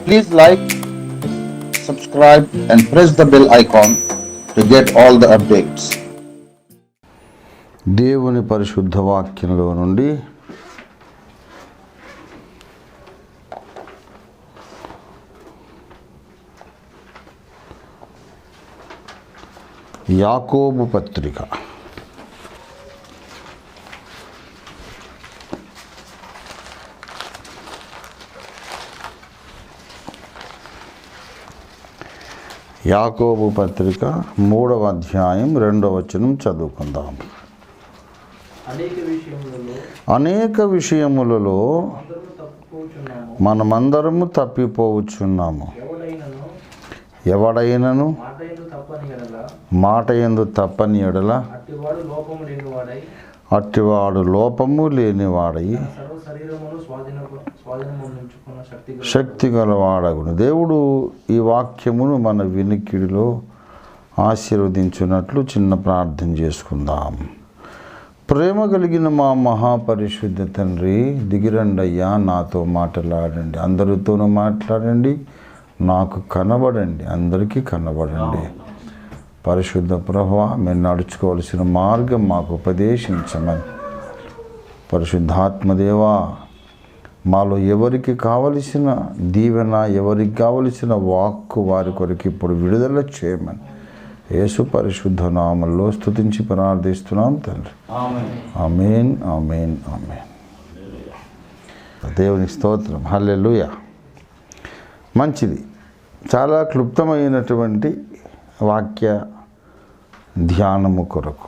Please like, subscribe and press the bell icon to get all the updates. దేవుని పరిశుద్ధ వాక్యంలో నుండి యాకోబు పత్రిక యాకోబు పత్రిక 3వ అధ్యాయం 2వ వచనం చదువుకుందాం. అనేక విషయములలో మనమందరము తప్పిపోవచ్చున్నాము. ఎవడైనను మాట యందు తప్పని ఎడల అట్టివాడు లోపము లేనివాడై శక్తి గలవాడగును. దేవుడు ఈ వాక్యమును మన వినికిడిలో ఆశీర్వదించున్నట్లు చిన్న ప్రార్థన చేసుకుందాం. ప్రేమ కలిగిన మా మహాపరిశుద్ధ తండ్రి, దిగిరండయ్యా, నాతో మాట్లాడండి, అందరితోనూ మాట్లాడండి, నాకు కనబడండి, అందరికీ కనబడండి. పరిశుద్ధ ప్రభువా, మేము నడుచుకోవాల్సిన మార్గం మాకు ఉపదేశించమని. పరిశుద్ధాత్మదేవా, మాలో ఎవరికి కావలసిన దీవెన, ఎవరికి కావలసిన వాక్కు వారి కొరకు ఇప్పుడు విడుదల చేయమని యేసు పరిశుద్ధ నామములో స్తుతించి ప్రార్థిస్తున్నాం తండ్రి. ఆమేన్, ఆమేన్, ఆమేన్. దేవునికి స్తోత్రం. హల్లెలూయా. మంచిది. చాలా క్లుప్తమైనటువంటి వాక్య ధ్యానము కొరకు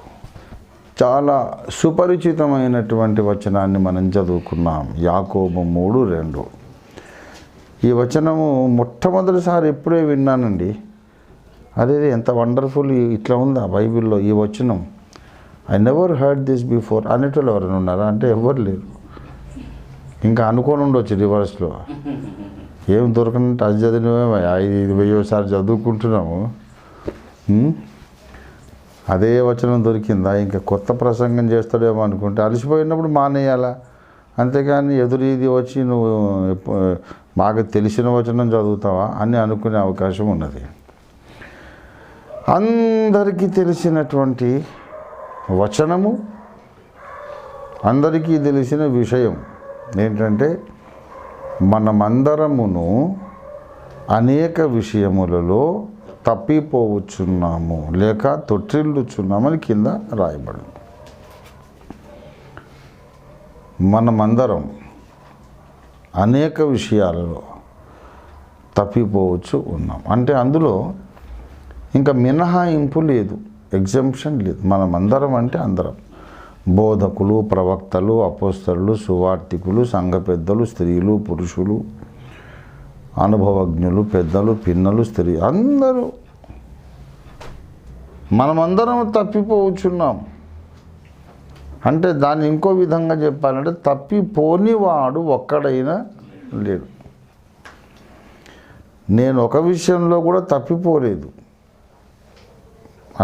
చాలా సుపరిచితమైనటువంటి వచనాన్ని మనం చదువుకున్నాం. యాకోబు 3:2. ఈ వచనము మొట్టమొదటిసారి ఎప్పుడే విన్నానండి. అదే ఎంత వండర్ఫుల్, ఇట్లా ఉందా బైబిల్లో ఈ వచనం. I never heard this before అనేటోళ్ళు ఎవరైనా ఉన్నారా అంటే ఎవరు లేరు. ఇంకా అనుకోని ఉండొచ్చు రివర్స్లో. ఏం దొరకనంటే అది చదివినమే 5,000 సార్లు చదువుకుంటున్నాము. అదే వచనం దొరికిందా, ఇంకా కొత్త ప్రసంగం చేస్తాడేమో అనుకుంటే అలసిపోయినప్పుడు మానేయాలా. అంతేకాని ఎదురీది వచ్చి నువ్వు బాగా తెలిసిన వచనం చదువుతావా అని అనుకునే అవకాశం ఉన్నది. అందరికీ తెలిసినటువంటి వచనము, అందరికీ తెలిసిన విషయం ఏంటంటే మనమందరమును అనేక విషయములలో తప్పిపోవచ్చున్నాము లేక తొట్టిల్లుచున్నామని కింద రాయబడింది. మనమందరం అనేక విషయాలలో తప్పిపోవచ్చు ఉన్నాం అంటే అందులో ఇంకా మినహాయింపు లేదు, ఎగ్జంప్షన్ లేదు. మనమందరం అంటే అందరం, బోధకులు, ప్రవక్తలు, అపోస్తలులు, సువార్తికులు, సంఘ పెద్దలు, స్త్రీలు, పురుషులు, అనుభవజ్ఞులు, పెద్దలు, పిన్నలు, స్త్రీ, అందరూ మనమందరం తప్పిపోవచ్చున్నాం. అంటే దాన్ని ఇంకో విధంగా చెప్పాలంటే తప్పిపోనివాడు ఒక్కడైనా లేడు. నేను ఒక విషయంలో కూడా తప్పిపోలేదు,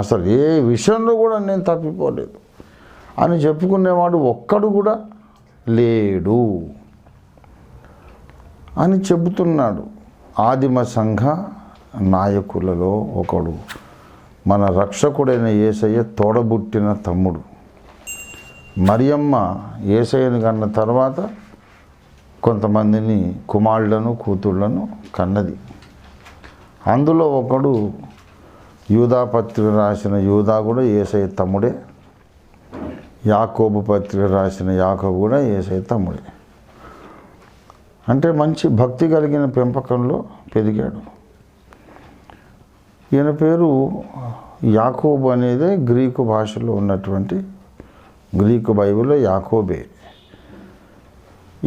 అసలు ఏ విషయంలో కూడా నేను తప్పిపోలేదు అని చెప్పుకునేవాడు ఒక్కడు కూడా లేడు అని చెబుతున్నాడు. ఆదిమ సంఘ నాయకులలో ఒకడు, మన రక్షకుడైన యేసయ్య తోడబుట్టిన తమ్ముడు. మరియమ్మ యేసయ్యను కన్న తర్వాత కొంతమందిని కుమారులను, కూతుళ్లను కన్నది. అందులో ఒకడు యూదా పత్రిక రాసిన యూదా కూడా యేసయ్య తమ్ముడే. యాకోబు పత్రిక రాసిన యాకోబు కూడా యేసయ్య తమ్ముడే. అంటే మంచి భక్తి కలిగిన పెంపకంలో పెరిగాడు. ఈయన పేరు యాకోబు అనేదే గ్రీకు భాషలో ఉన్నటువంటి, గ్రీకు బైబిల్లో యాకోబే.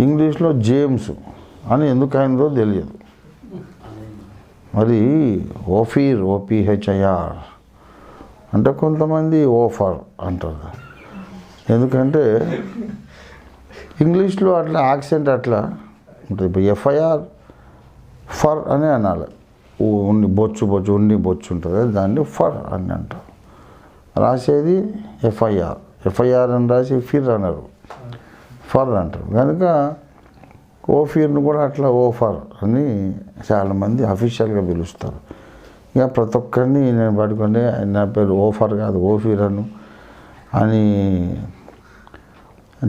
ఇంగ్లీష్లో జేమ్స్ అని ఎందుకు అయిందో తెలియదు. మరి ఓఫీర్, OPHIR అంటే కొంతమంది ఓఫర్ అంటారు. ఎందుకంటే ఇంగ్లీష్లో అట్లా యాక్సెంట్ అట్లా ఉంటుంది. ఇప్పుడు FIR ఫర్ అని అనాలి. ఉన్ని బొచ్చు ఉన్ని బొచ్చు ఉంటుంది, దాన్ని ఫర్ అని అంటారు. రాసేది FIR అని రాసి ఫిర్ అన్నారు, ఫర్ అంటారు. కనుక ఓఫీర్ను కూడా అట్లా ఓఫర్ అని చాలామంది అఫీషియల్గా పిలుస్తారు. ఇక ప్రతి ఒక్కరిని నేను పడుకుంటే నా పేరు ఓఫర్ కాదు ఓఫీర్ అని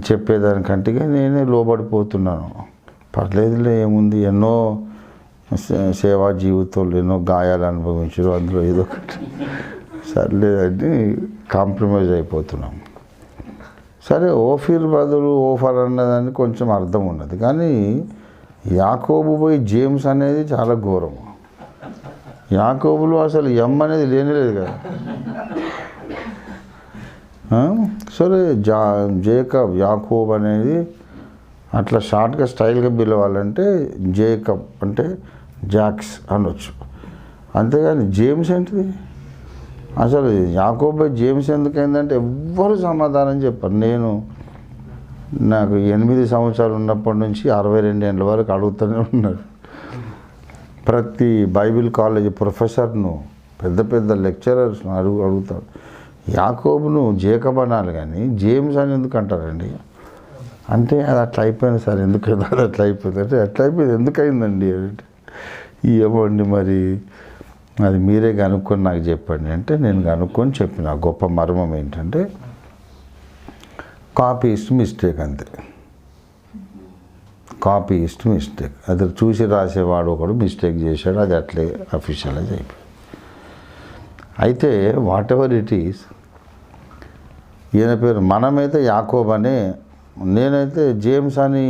చెప్పేదానికంటే నేనే లోబడిపోతున్నాను. పర్లేదులే ఏముంది, ఎన్నో సేవా జీవితంలో ఎన్నో గాయాలు అనుభవించారు, అందులో ఏదో ఒకటి సర్లేదని కాంప్రమైజ్ అయిపోతున్నాం. సరే ఓఫీర్ బదులు ఓఫర్ అన్నదాన్ని కొంచెం అర్థం ఉన్నది, కానీ యాకోబు పోయి జేమ్స్ అనేది చాలా ఘోరం. యాకోబులో అసలు ఎం అనేది లేనిలేదు కదా. సరే జేకబ్ యాకోబ్ అనేది అట్లా షార్ట్గా స్టైల్గా పిలవాలంటే జేకబ్ అంటే జాక్స్ అనొచ్చు, అంతేగాని జేమ్స్ ఏంటిది? అసలు యాకోబ్ జేమ్స్ ఎందుకైందంటే ఎవ్వరు సమాధానం చెప్పారు. నాకు 8 సంవత్సరాలు ఉన్నప్పటి నుంచి 62 ఏళ్ళ వరకు అడుగుతూనే ఉన్నాడు. ప్రతి బైబిల్ కాలేజ్ ప్రొఫెసర్ను, పెద్ద పెద్ద లెక్చరర్స్ను అడుగుతాడు, యాకోబును జేకబ్ అనాలి కానీ జేమ్స్ అని ఎందుకు అంటారండి అంటే, అది అట్లా అయిపోయింది సార్. ఎందుకైంది అది అట్లా అయిపోయింది అంటే, అట్లా అయిపోయింది ఎందుకైందండి అంటే, ఏమండి మరి అది మీరే కనుక్కొని నాకు చెప్పండి అంటే, నేను కనుక్కొని చెప్పిన గొప్ప మర్మం ఏంటంటే కాపీస్ట్ మిస్టేక్, అంతే. కాపీస్ట్ మిస్టేక్, అది చూసి రాసేవాడు ఒకడు మిస్టేక్ చేశాడు, అది అట్లే అఫీషియలైజ్ అయిపోయింది. అయితే వాట్ ఎవర్ ఇట్ ఈస్, ఈయన పేరు మనమైతే యాకోబ్ అనే, నేనైతే జేమ్స్ అని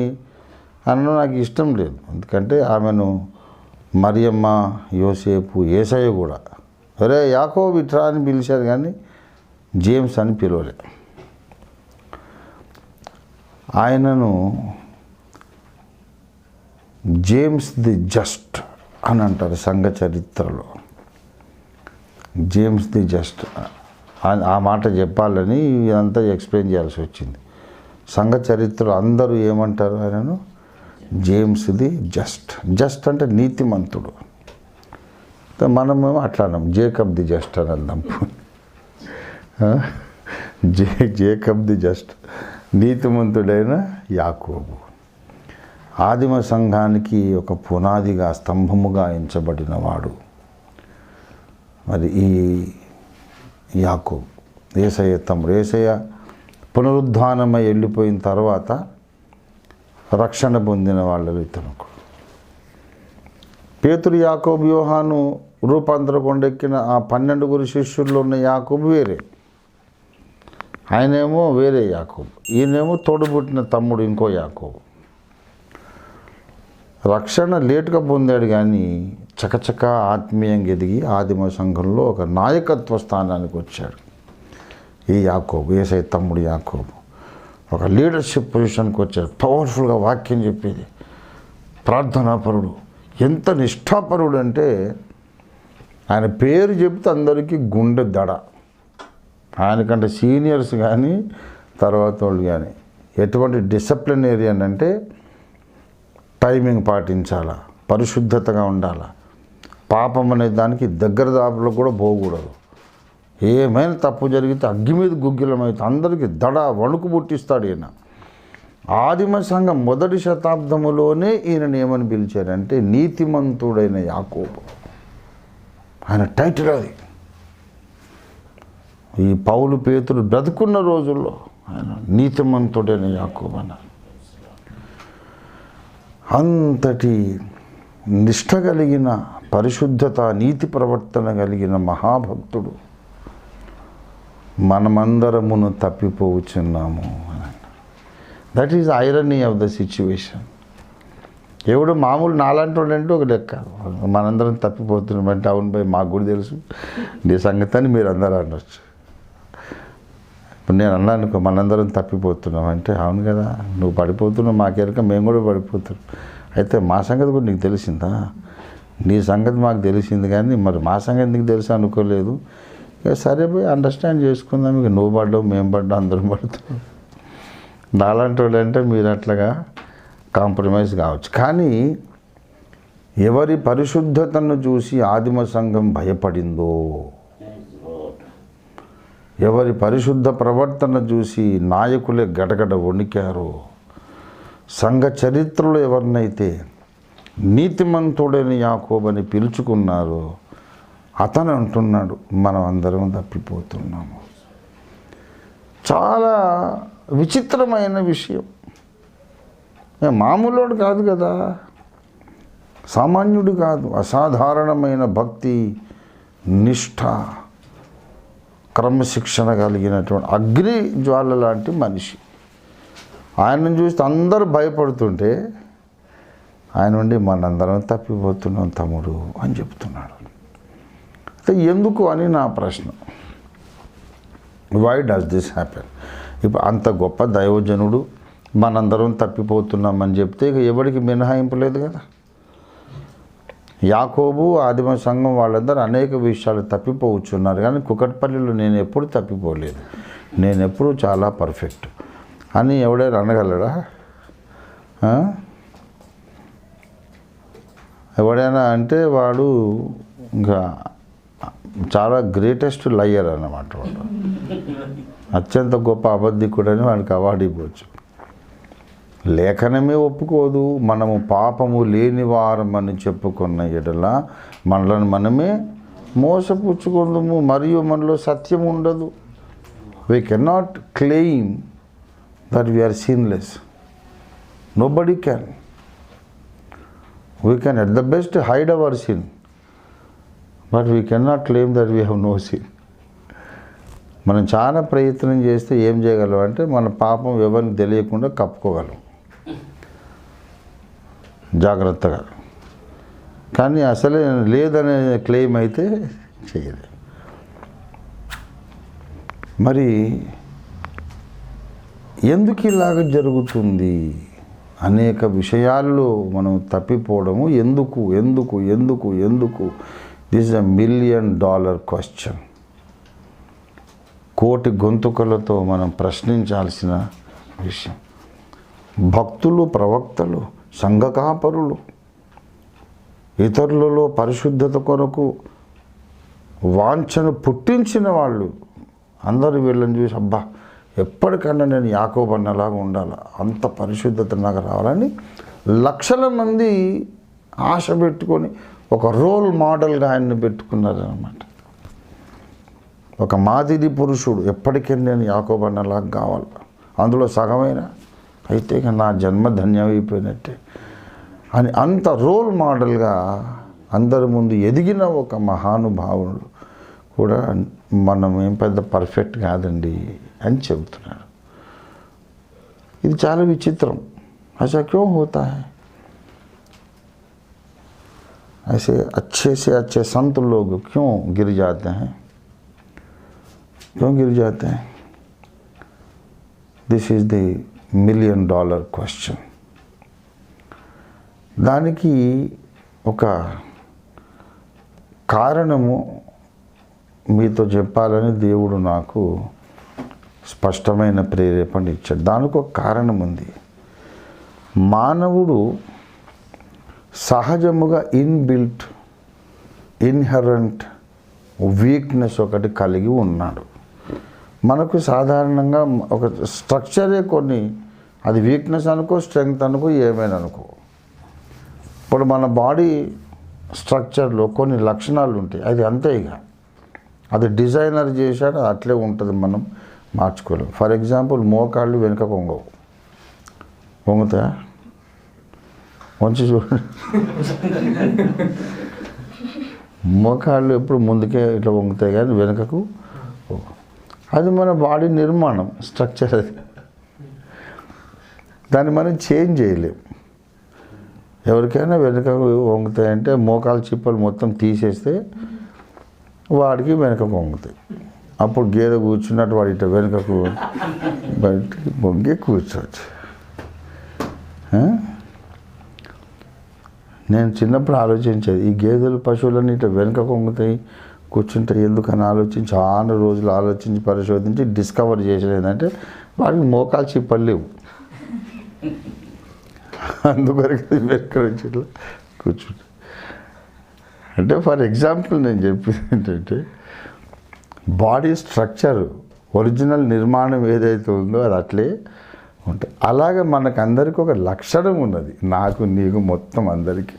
అనడం నాకు ఇష్టం లేదు. ఎందుకంటే ఆమెను మరియమ్మ, యోసేపు, యేసయ్య కూడా అరే యాకోబ్ ఇట్రా అని పిలిచారు, కానీ జేమ్స్ అని పిలవలే. ఆయనను జేమ్స్ ది జస్ట్ అని అంటారు సంఘ చరిత్రలో. జేమ్స్ ది జస్ట్ ఆ మాట చెప్పాలని ఇదంతా ఎక్స్ప్లెయిన్ చేయాల్సి వచ్చింది. సంఘ చరిత్రలో అందరూ ఏమంటారు ఆయనను? James the just. జస్ట్ అంటే నీతిమంతుడు. మనమేమో అట్లా అన్నాం, జేకబ్ ది జస్ట్ అని అందాం. జేకబ్ ది జస్ట్, నీతిమంతుడైన యాకోబు. ఆదిమ సంఘానికి ఒక పునాదిగా, స్తంభముగా ఎంచబడినవాడు మరి ఈ యాకోబు. యేసయ్య తమ్ముడు. యేసయ్య పునరుద్ధానమై వెళ్ళిపోయిన తర్వాత రక్షణ పొందిన వాళ్ళలో ఇతను. పేతురు, యాకోబు, యోహాను రూపాంతర కొండెక్కిన ఆ 12 శిష్యుల్లో ఉన్న యాకోబు వేరే, ఆయనేమో వేరే యాకోబు, ఈయనేమో తోడుబుట్టిన తమ్ముడు ఇంకో యాకోబు. రక్షణ లేటుగా పొందాడు, కానీ చకచక ఆత్మీయంగా ఎదిగి ఆదిమ సంఘంలో ఒక నాయకత్వ స్థానానికి వచ్చాడు ఈ యాకోబు. యేసయ్య తమ్ముడు యాకోబు ఒక లీడర్షిప్ పొజిషన్కి వచ్చాడు. పవర్ఫుల్గా వాక్యం చెప్పేది, ప్రార్థనాపరుడు. ఎంత నిష్ఠాపరుడు అంటే ఆయన పేరు చెప్తే అందరికీ గుండె దడ. ఆయనకంటే సీనియర్స్ కానీ తర్వాత వాళ్ళు కానీ ఎటువంటి డిసిప్లినేరియన్ అంటే టైమింగ్ పాటించాలా, పరిశుద్ధతగా ఉండాలా, పాపం అనే దానికి దగ్గర దాపులో కూడా పోకూడదు. ఏమైనా తప్పు జరిగితే అగ్గి మీద గుగ్గిలమైతే అందరికీ దడ వణుకు పుట్టిస్తాడు ఈయన. ఆదిమ సంఘం 1వ శతాబ్దములోనే ఈయనని ఏమని పిలిచారంటే నీతిమంతుడైన యాకోబు. ఆయన టైటిల్ అది. ఈ పౌలు, పేతురు బ్రతుకున్న రోజుల్లో ఆయన నీతిమంతుడైన యాకోబు అన్నారు. అంతటి నిష్ఠ కలిగిన, పరిశుద్ధత, నీతి ప్రవర్తన కలిగిన మహాభక్తుడు. మనమందరమును తప్పిపోవచ్చున్నాము. That is irony of the situation. ఎవడు మామూలు నాలాంటి వాడంటే ఒక లెక్క, మనందరం తప్పిపోతున్నామంటే అవును భయ్ మాకు కూడా తెలుసు నీ సంగతి అని మీరు అందరూ అనొచ్చు. ఇప్పుడు నేను అన్నాను మనందరం తప్పిపోతున్నామంటే అవును కదా, నువ్వు పడిపోతున్నావు మాకెరక, మేము కూడా పడిపోతున్నాం. అయితే మా సంగతి కూడా నీకు తెలిసిందా? నీ సంగతి మాకు తెలిసింది, కానీ మరి మా సంగతి నీకు తెలుసు అనుకోలేదు. ఇక సరే పోయి అండర్స్టాండ్ చేసుకుందాం. ఇక నువ్వు పడ్డావు, మేము పడ్డాం, అందరం పడుతున్నాం. నాలాంటి వాళ్ళు అంటే మీరు అట్లాగా కాంప్రమైజ్ కావచ్చు. కానీ ఎవరి పరిశుద్ధతను చూసి ఆదిమ సంఘం భయపడిందో, ఎవరి పరిశుద్ధ ప్రవర్తన చూసి నాయకులే గడగడ వణికారో, సంఘ చరిత్రలో ఎవరినైతే నీతిమంతుడైన యాకోబని పిలుచుకున్నారో అతను అంటున్నాడు, మనం అందరం తప్పిపోతున్నాము. చాలా విచిత్రమైన విషయం. మామూలుడు కాదు కదా, సామాన్యుడు కాదు. అసాధారణమైన భక్తి, నిష్ఠ, క్రమశిక్షణ కలిగినటువంటి అగ్ని జ్వాల లాంటి మనిషి. ఆయనను చూస్తే అందరూ భయపడుతుంటే ఆయన నుండి మనందరం తప్పిపోతున్నాం తమ్ముడు అని చెప్తున్నాడు. అయితే ఎందుకు అని నా ప్రశ్న. Why does this happen? ఇప్పుడు అంత గొప్ప దైవజనుడు మనందరం తప్పిపోతున్నామని చెప్తే ఇక ఎవరికి మినహాయింపు లేదు కదా. యాకోబు, ఆదిమ సంఘం వాళ్ళందరూ అనేక విషయాలు తప్పిపోవచ్చున్నారు, కానీ కుకట్పల్లిలో నేను ఎప్పుడు తప్పిపోలేదు, నేను ఎప్పుడు చాలా పర్ఫెక్ట్ అని ఎవడైనా అనగలడా? ఎవడైనా అంటే వాడు ఇంకా చాలా గ్రేటెస్ట్ లయ్యర్ అన్నమాట. వాడు అత్యంత గొప్ప అబద్ధికుడని వాడికి అవార్డు ఇవ్వచ్చు. లేఖనమే ఒప్పుకోదు. మనము పాపము లేని వారమని చెప్పుకున్న ఎడల మనలను మనమే మోసపుచ్చుకుందాము, మరియు మనలో సత్యం ఉండదు. We cannot claim that we are sinless. Nobody can. We can at the best hide our sin, but we cannot claim that we have no sin. మనం చాలా ప్రయత్నం చేస్తే ఏం చేయగలం అంటే మన పాపం ఎవరికి తెలియకుండా కప్పుకోగలం జాగ్రత్తగా, కానీ అసలే లేదనే క్లెయిమ్ అయితే చేయలేదు. మరి ఎందుకు ఇలాగ జరుగుతుంది? అనేక విషయాల్లో మనం తప్పిపోవడము ఎందుకు ఎందుకు ఎందుకు ఎందుకు? This is $1 million question. కోటి గొంతుకలతో మనం ప్రశ్నించాల్సిన విషయం. భక్తులు, ప్రవక్తలు, సంఘకాపరులు, ఇతరులలో పరిశుద్ధత కొరకు వాంఛను పుట్టించిన వాళ్ళు అందరూ వీళ్ళని చూసి అబ్బా ఎప్పటికన్నా నేను యాకోబు అన్నలాగా ఉండాలి, అంత పరిశుద్ధత నాకు రావాలని లక్షల మంది ఆశ పెట్టుకొని ఒక రోల్ మోడల్గా ఆయన్ని పెట్టుకున్నారన్నమాట. ఒక మాదిరి పురుషుడు, ఎప్పటికీ నేను యాకోబు అన్నలాగా కావాలి, అందులో సగమైన అయితే ఇక నా జన్మ ధన్యమైపోయినట్టే అని అంత రోల్ మోడల్గా అందరి ముందు ఎదిగిన ఒక మహానుభావుడు కూడా మనం ఏం పెద్ద పర్ఫెక్ట్ కాదండి అని చెబుతున్నాడు. ఇది చాలా విచిత్రం. ऐसा क्यों होता है? ऐसे अच्छे से अच्छे संत लोग क्यों गिर जाते हैं? क्यों गिर जाते हैं? This is the $1 million question. దానికి ఒక కారణము మీతో చెప్పాలని దేవుడు నాకు స్పష్టమైన ప్రేరేపణ ఇచ్చాడు. దానికి ఒక కారణం ఉంది. మానవుడు సహజముగా ఇన్బిల్ట్ ఇన్హెరెంట్ వీక్నెస్ ఒకటి కలిగి ఉన్నాడు. మనకు సాధారణంగా ఒక స్ట్రక్చరే కొన్ని, అది వీక్నెస్ అనుకో, స్ట్రెంగ్త్ అనుకో, ఏమైనా అనుకో. ఇప్పుడు మన బాడీ స్ట్రక్చర్లో కొన్ని లక్షణాలు ఉంటాయి, అది అంతే. ఇక అది డిజైనర్ చేశాడు, అది అట్లే ఉంటుంది, మనం మార్చుకోలేం. ఫర్ ఎగ్జాంపుల్ మోకాళ్ళు వెనుక వంగవు. వంగుతాయా? వంచి చూడండి. మోకాళ్ళు ఎప్పుడు ముందుకే ఇట్లా వంగుతాయి కానీ వెనుకకు. అది మన బాడీ నిర్మాణం, స్ట్రక్చర్. అది దాన్ని మనం చేంజ్ చేయలేం. ఎవరికైనా వెనుకకు వంగుతాయంటే మోకాలు చిప్పలు మొత్తం తీసేస్తే వాడికి వెనుకకు వంగుతాయి. అప్పుడు గేదె కూర్చున్నట్టు వాడి ఇట్లా వెనుకకు బయటికి వంగి కూర్చోవచ్చు. నేను చిన్నప్పుడు ఆలోచించేది, ఈ గేదెలు పశువులన్నీ ఇట్లా వెనుకకు వంగుతాయి, కూర్చుంటాయి ఎందుకని ఆలోచించి చాలా రోజులు ఆలోచించి పరిశోధించి డిస్కవర్ చేసేది ఏంటంటే వాడికి మోకాలు చిప్పలు లేవు, అందువరకు వెనుక నుంచి ఇట్లా కూర్చుంటాయి. అంటే ఫర్ ఎగ్జాంపుల్ నేను చెప్పేది ఏంటంటే బాడీ స్ట్రక్చర్ ఒరిజినల్ నిర్మాణం ఏదైతే ఉందో అది అట్లే ఉంటాయి. అలాగే మనకు అందరికీ ఒక లక్షణం ఉన్నది, నాకు నీకు మొత్తం అందరికీ.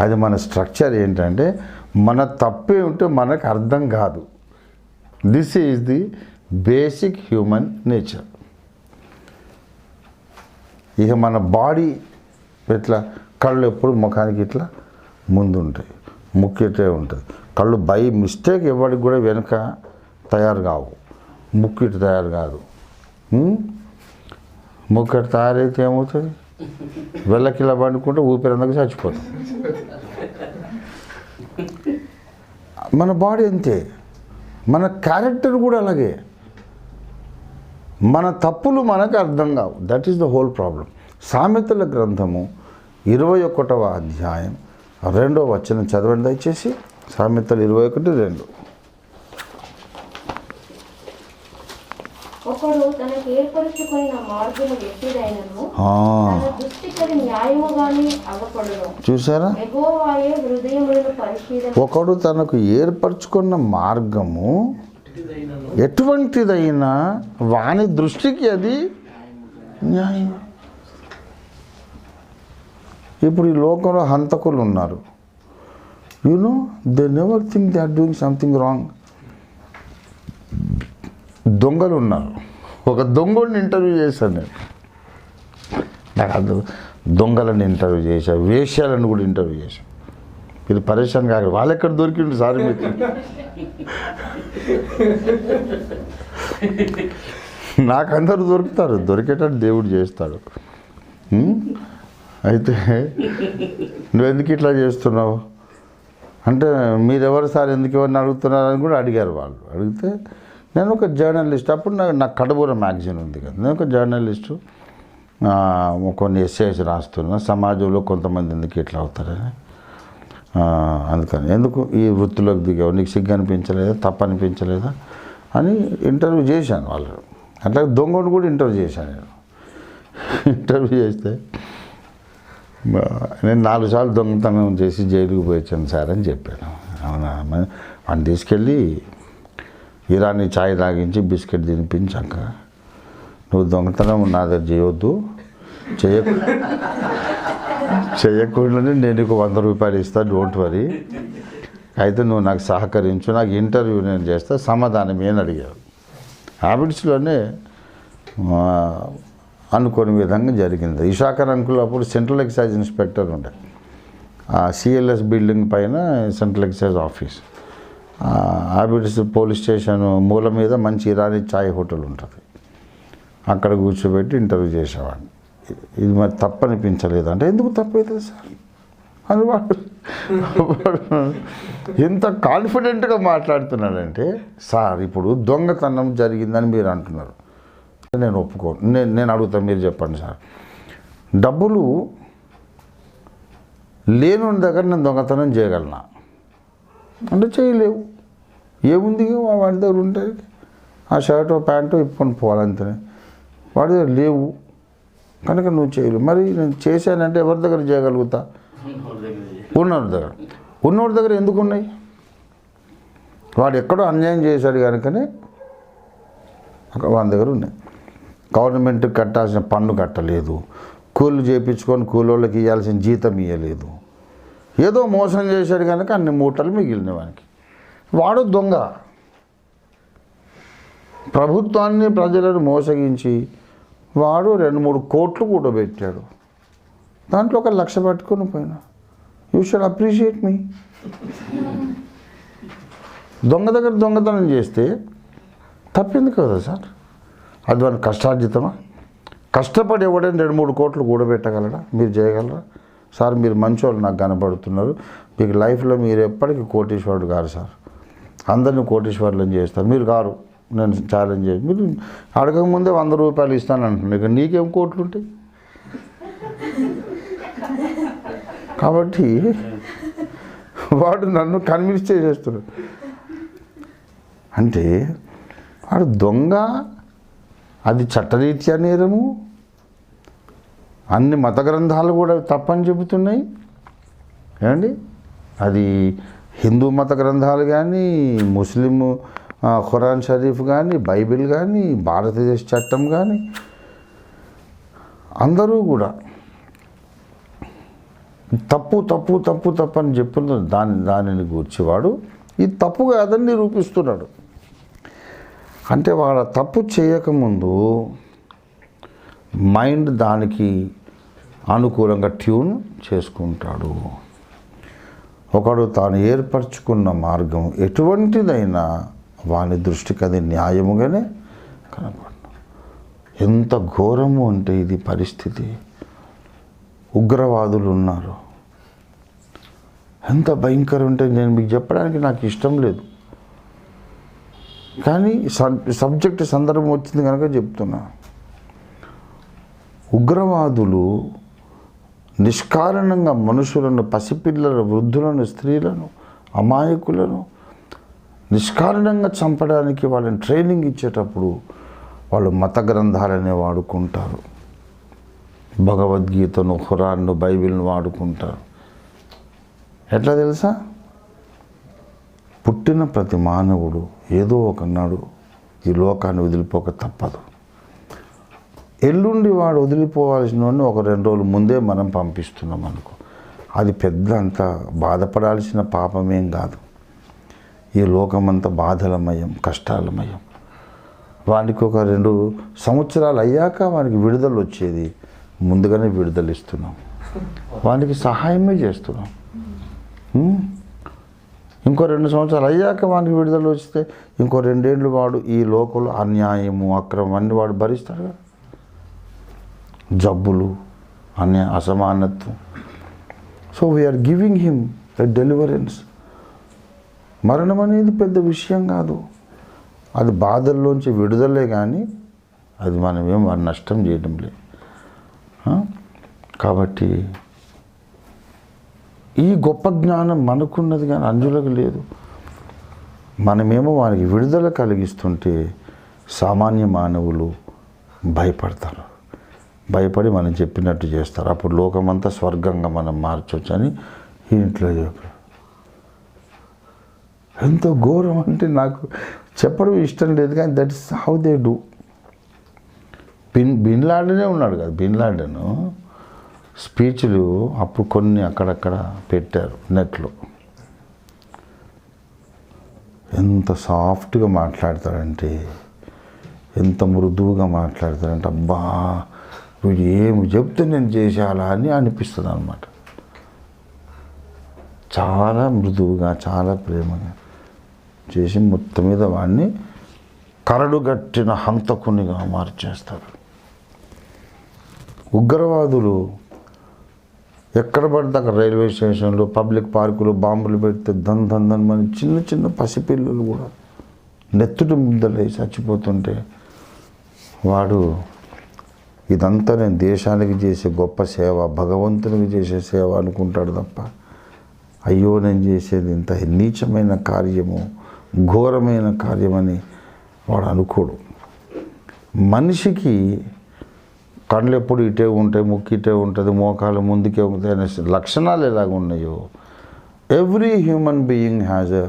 అది మన స్ట్రక్చర్ ఏంటంటే మన తప్పే ఉంటే మనకు అర్థం కాదు. This is the basic human nature. ఇక మన బాడీ ఇట్లా, కళ్ళు ఎప్పుడు ముఖానికి ఇట్లా ముందు ఉంటాయి, ముక్కు ఇట్లే ఉంటుంది. కళ్ళు బై మిస్టేక్ ఎవరికి కూడా వెనుక తయారు కావు, ముక్కు ఇటు తయారు కాదు. ముక్కు ఇటు తయారైతే ఏమవుతుంది, వెళ్ళకిలా పండుకుంటే ఊపిరందుకు చచ్చిపోతుంది. మన బాడీ అంతే, మన క్యారెక్టర్ కూడా అలాగే. మన తప్పులు మనకు అర్థం కావు. That is the whole problem. సామెతల గ్రంథము 21వ అధ్యాయం 2వ వచనం చదవండి దయచేసి. సామెతలు 21:2. ఒకడు తనకు ఏర్పరచుకున్న మార్గము ఎట్టిదైనను తన దృష్టికి న్యాయముగానే అగపడును. చూసారా, యెహోవాయే హృదయములను పరిశీలన. ఒకడు తనకు ఏర్పరచుకున్న మార్గము ఎటువంటిదైనా వాని దృష్టికి అది న్యాయం. ఇప్పుడు ఈ లోకంలో హంతకులు ఉన్నారు. You know they never think they are doing something wrong. దొంగలు ఉన్నారు. ఒక దొంగని ఇంటర్వ్యూ చేశాను నేను. నాకు అందరూ దొంగలను ఇంటర్వ్యూ చేశాను, వేశ్యాలను కూడా ఇంటర్వ్యూ చేశాను. ఇది పరేషాన్ కాదు, వాళ్ళు ఎక్కడ దొరికిండు సార్ మీకు. నాకు అందరూ దొరుకుతారు, దొరికేటట్టు దేవుడు చేస్తాడు. అయితే నువ్వు ఎందుకు ఇట్లా చేస్తున్నావు అంటే, మీరెవరు సార్ ఎందుకు ఎవరిని అడుగుతున్నారని కూడా అడిగారు వాళ్ళు. అడిగితే నేను ఒక జర్నలిస్ట్, అప్పుడు నాకు కడబూర మ్యాగజైన్ ఉంది కదా, నేను ఒక జర్నలిస్టు, కొన్ని ఎస్సేస్ రాస్తున్నా, సమాజంలో కొంతమంది ఎందుకు ఇట్లా అవుతారని. అందుకని ఎందుకు ఈ వృత్తిలోకి దిగావు, నీకు సిగ్గు అనిపించలేదా, తప్పు అనిపించలేదా అని ఇంటర్వ్యూ చేశాను వాళ్ళు. అట్లా దొంగను కూడా ఇంటర్వ్యూ చేశాను నేను. ఇంటర్వ్యూ చేస్తే నేను 4 సార్లు దొంగతనం చేసి జైలుకి పోయించాను సార్ అని చెప్పాను. అవునా, వాడిని తీసుకెళ్ళి ఇరానీ ఛాయ్ తాగించి బిస్కెట్ తినిపించాక, నువ్వు దొంగతనం నా దగ్గర చేయొద్దు, చేయకుండానే నేను నీకు 100 రూపాయలు ఇస్తాను, డోంట్ వరీ, అయితే నువ్వు నాకు సహకరించు, నాకు ఇంటర్వ్యూ నేను చేస్తా, సమాధానం ఏమని అడిగారు. హ్యాబిట్స్లోనే అనుకోని విధంగా జరిగింది. ఇషాకర్ అంకుల్ అప్పుడు సెంట్రల్ ఎక్సైజ్ ఇన్స్పెక్టర్ ఉండే, ఆ సిఎల్ఎస్ బిల్డింగ్ పైన central excise office, Abids police station మూల మీద మంచి ఇరానీ ఛాయ్ హోటల్ ఉంటుంది, అక్కడ కూర్చోబెట్టి ఇంటర్వ్యూ చేసేవాడిని. ఇది మరి తప్పనిపించలేదు అంటే, ఎందుకు తప్పవుతుంది సార్ అని వాడు ఎంత కాన్ఫిడెంట్గా మాట్లాడుతున్నాడంటే, సార్ ఇప్పుడు దొంగతనం జరిగిందని మీరు అంటున్నారు, నేను ఒప్పుకోను, నేను అడుగుతాను, మీరు చెప్పండి సార్, డబ్బులు లేని దగ్గర నేను దొంగతనం చేయగలనా అంటే, చేయలేవు, ఏముంది వాడి దగ్గర ఉంటుంది, ఆ షర్టు ప్యాంటు ఇప్పుకొని పోవాలంతనే, వాడి దగ్గర లేవు కనుక నువ్వు చేయలేవు. మరి నేను చేశానంటే ఎవరి దగ్గర చేయగలుగుతా, ఉన్నోడి దగ్గర ఎందుకు ఉన్నాయి, వాడు ఎక్కడో అన్యాయం చేశాడు కనుకనే వాడి దగ్గర ఉన్నాయి. గవర్నమెంట్కి కట్టాల్సిన పన్ను కట్టలేదు, కూలీలు చేయించుకొని కూలోళ్ళకి ఇవ్వాల్సిన జీతం ఇవ్వలేదు, ఏదో మోసం చేశాడు కనుక అన్ని మూటలు మిగిలిన వానికి. వాడు దొంగ. ప్రభుత్వాన్ని ప్రజలను మోసగించి వాడు 2-3 కోట్లు కూడా పెట్టాడు, దాంట్లో 1 లక్ష పట్టుకొని పోయినా. యూ షుడ్ అప్రిషియేట్ మీ. దొంగ దగ్గర దొంగతనం చేస్తే తప్పింది కదా సార్, అది మన కష్టార్జితమా? కష్టపడి ఎవడైనా 2-3 కోట్లు కూడబెట్టగలరా? మీరు చేయగలరా? సార్ మీరు మంచోళ్ళు నాకు కనపడుతున్నారు, మీకు లైఫ్లో మీరు ఎప్పటికీ కోటీశ్వరుడు గారు సార్, అందరినీ కోటీశ్వరులను చేస్తారు, మీరు గారు, నేను ఛాలెంజ్ చేసి, మీరు అడగకముందే 100 రూపాయలు ఇస్తాను అంటున్నాను, ఇక నీకేం కోట్లు ఉంటాయి? కాబట్టి వాడు నన్ను కన్విన్స్ చేసేస్తున్నాడు. అంటే వాడు దొంగ, అది చట్టరీత్యా నేరము, అన్ని మత గ్రంథాలు కూడా తప్పని చెబుతున్నాయి. ఏమండి, అది హిందూ మత గ్రంథాలు కానీ, ముస్లిం ఖురాన్ షరీఫ్ కానీ, బైబిల్ కానీ, భారతదేశ చట్టం కానీ, అందరూ కూడా తప్పు తప్పు తప్పు తప్పు అని చెప్తున్న దానిని గూర్చేవాడు ఇది తప్పు కాదని నిరూపిస్తున్నాడు. అంటే వాడు తప్పు చేయకముందు మైండ్ దానికి అనుకూలంగా ట్యూన్ చేసుకుంటాడు. ఒకడు తాను ఏర్పరచుకున్న మార్గం ఎటువంటిదైనా వాని దృష్టికి అది న్యాయముగానే కనపడను. ఎంత ఘోరము అంటే ఇది పరిస్థితి. ఉగ్రవాదులు ఉన్నారు. ఎంత భయంకరం ఉంటే నేను మీకు చెప్పడానికి నాకు ఇష్టం లేదు, కానీ సబ్జెక్ట్ సందర్భం వచ్చింది కనుక చెప్తున్నా. ఉగ్రవాదులు నిష్కారణంగా మనుషులను, పసిపిల్లలను, వృద్ధులను, స్త్రీలను, అమాయకులను నిష్కారణంగా చంపడానికి వాళ్ళని ట్రైనింగ్ ఇచ్చేటప్పుడు వాళ్ళు మత గ్రంథాలనే వాడుకుంటారు. భగవద్గీతను, ఖురాన్ను, బైబిల్ను వాడుకుంటారు. ఎట్లా తెలుసా? పుట్టిన ప్రతి మానవుడు ఏదో ఒకనాడు ఈ లోకాన్ని వదిలిపోక తప్పదు. ఎల్లుండి వాడు వదిలిపోవాల్సిన వాడిని ఒక 2 రోజుల ముందే మనం పంపిస్తున్నాం అనుకో, అది పెద్ద అంత బాధపడాల్సిన పాపమేం కాదు. ఈ లోకమంతా బాధలమయం, కష్టాలమయం. వానికి ఒక 2 సంవత్సరాలు అయ్యాక వానికి విడుదల వచ్చేది, ముందుగానే విడుదల ఇస్తున్నాం, వానికి సహాయమే చేస్తున్నాం. ఇంకో 2 సంవత్సరాలు అయ్యాక వానికి విడుదల వస్తే ఇంకో 2 ఏళ్ళు వాడు ఈ లోకంలో అన్యాయము, అక్రమం అన్నీ వాడు భరిస్తాడు కదా. జబ్బులు, అసమానత్వం. So we are giving him a deliverance. మరణం అనేది పెద్ద విషయం కాదు, అది బాధల్లోంచి విడుదలే, కానీ అది మనమేం నష్టం చేయడం లేదు. కాబట్టి ఈ గొప్ప జ్ఞానం మనకున్నది కానీ అంజులకు లేదు. మనమేమో వారికి విడుదల కలిగిస్తుంటే సామాన్య మానవులు భయపడతారు, భయపడి మనం చెప్పినట్టు చేస్తారు. అప్పుడు లోకమంతా స్వర్గంగా మనం మార్చవచ్చు అని ఇంట్లో చెప్పారు. ఎంతో ఘోరం అంటే నాకు చెప్పడం ఇష్టం లేదు, కానీ that is how they do. Bin లాడెనే ఉన్నాడు కదా, బిన్ లాడెన్ స్పీచ్లు అప్పుడు కొన్ని అక్కడక్కడ పెట్టారు నెట్లో. ఎంత సాఫ్ట్గా మాట్లాడతాడంటే, ఎంత మృదువుగా మాట్లాడతాడంటే, అబ్బా వీడు ఏమి చెప్తే నేను చేసేయాలా అని అనిపిస్తుంది అన్నమాట. చాలా మృదువుగా, చాలా ప్రేమగా చేసి మొత్తం మీద వాడిని కరడుగట్టిన హంతకునిగా మార్చేస్తారు. ఉగ్రవాదులు ఎక్కడ పడితే అక్కడ రైల్వే స్టేషన్లు, పబ్లిక్ పార్కులు బాంబులు పెడితే ధన్ ధన్ ధన్ మన చిన్న చిన్న పసిపిల్లలు కూడా నెత్తుటి ముద్దలై చచ్చిపోతుంటే వాడు ఇదంతా నేను దేశానికి చేసే గొప్ప సేవ, భగవంతునికి చేసే సేవ అనుకుంటాడు తప్ప, అయ్యో నేను చేసేది ఇంత నీచమైన కార్యము, ఘోరమైన కార్యమని వాడు అనుకోడు. మనిషికి కళ్ళు ఎప్పుడు ఇటే ఉంటాయి, ముక్కు ఇటే ఉంటుంది, మోకాలు ముందుకే ఉంటాయి అనే లక్షణాలు ఎలాగ ఉన్నాయో, every human being has a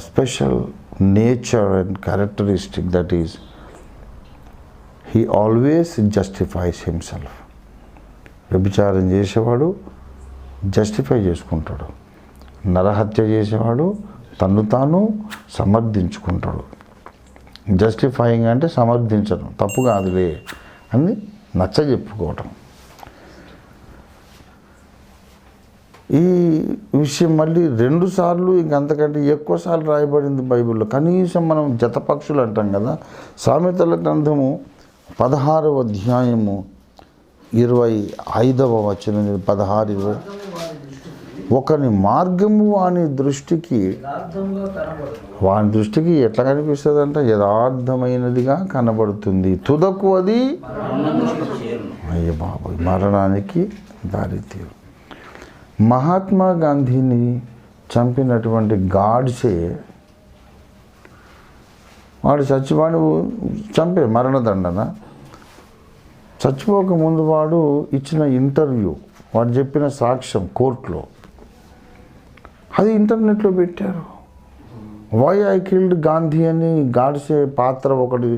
special nature and characteristic, that is he always justifies himself. వ్యభిచారం చేసేవాడు జస్టిఫై చేసుకుంటాడు, నరహత్య చేసేవాడు తను తాను సమర్థించుకుంటాడు. జస్టిఫైయింగ్ అంటే సమర్థించడం, తప్పు కాదులే అని నచ్చ చెప్పుకోవటం. ఈ విషయం మళ్ళీ 2 సార్లు ఇంకంతకంటే ఎక్కువసార్లు రాయబడింది బైబిల్లో. కనీసం మనం జతపక్షులు అంటాం కదా, సామెతల గ్రంథము 16వ అధ్యాయము 25వ వచనం, 16-20, ఒకని మార్గము వాని దృష్టికి ఎట్లా కనిపిస్తుంది అంటే యథార్థమైనదిగా కనబడుతుంది, తుదకు అది అయ్య బాబోయ్ మరణానికి దారితీరు. మహాత్మా గాంధీని చంపినటువంటి గాడ్సే వాడు చంపే మరణదండన. చచ్చిపోకముందు వాడు ఇచ్చిన ఇంటర్వ్యూ, వాడు చెప్పిన సాక్ష్యం కోర్టులో, అది ఇంటర్నెట్లో పెట్టారు. వై ఐ కిల్డ్ గాంధీ అని గాడ్సే పాత్ర ఒకటి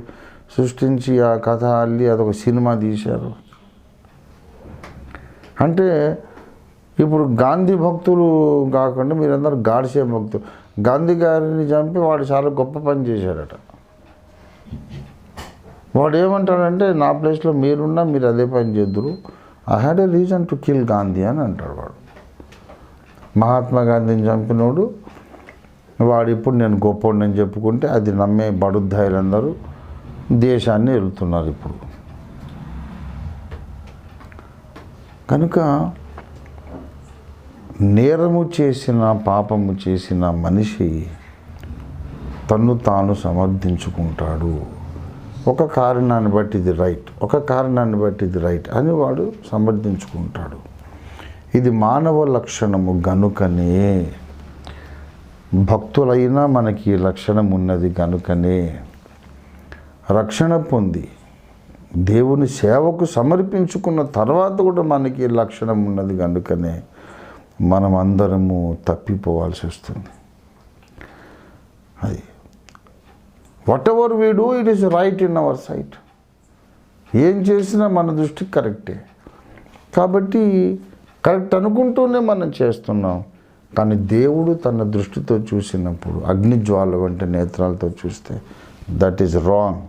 సృష్టించి ఆ కథ అల్లి అదొక సినిమా తీశారు. అంటే ఇప్పుడు గాంధీ భక్తులు కాకుండా మీరందరూ గాడ్సే భక్తులు. గాంధీ గారిని చంపి వాడు చాలా గొప్ప పని చేశాడట. వాడు ఏమంటాడంటే, నా ప్లేస్లో మీరున్నా మీరు అదే పని చేద్దురు, I had a reason to kill Gandhi అని అంటాడు వాడు. మహాత్మా గాంధీని చంపినోడు వాడు ఇప్పుడు నేను గొప్పోడిని చెప్పుకుంటే అది నమ్మే బడుద్దాయిలందరూ దేశాన్ని వెళ్తున్నారు ఇప్పుడు. కనుక నేరము చేసిన పాపము చేసిన మనిషి తన్ను తాను సమర్థించుకుంటాడు. ఒక కారణాన్ని బట్టి ఇది రైట్, ఒక కారణాన్ని బట్టి ఇది రైట్ అని వాడు సమర్థించుకుంటాడు. ఇది మానవ లక్షణము గనుకనే, భక్తులైనా మనకి ఈ లక్షణం ఉన్నది కనుకనే రక్షణ పొంది దేవుని సేవకు సమర్పించుకున్న తర్వాత కూడా మనకి లక్షణం ఉన్నది కనుకనే మనం అందరము తప్పిపోవాల్సి వస్తుంది. అది whatever we do it is right in our sight. ఏం చేసినా మన దృష్టికి కరెక్టే కాబట్టి కరెక్ట్ అనుకుంటూనే మనం చేస్తున్నాం. కానీ దేవుడు తన దృష్టితో చూసినప్పుడు అగ్నిజ్వాల వంటి నేత్రాలతో చూస్తే that is wrong,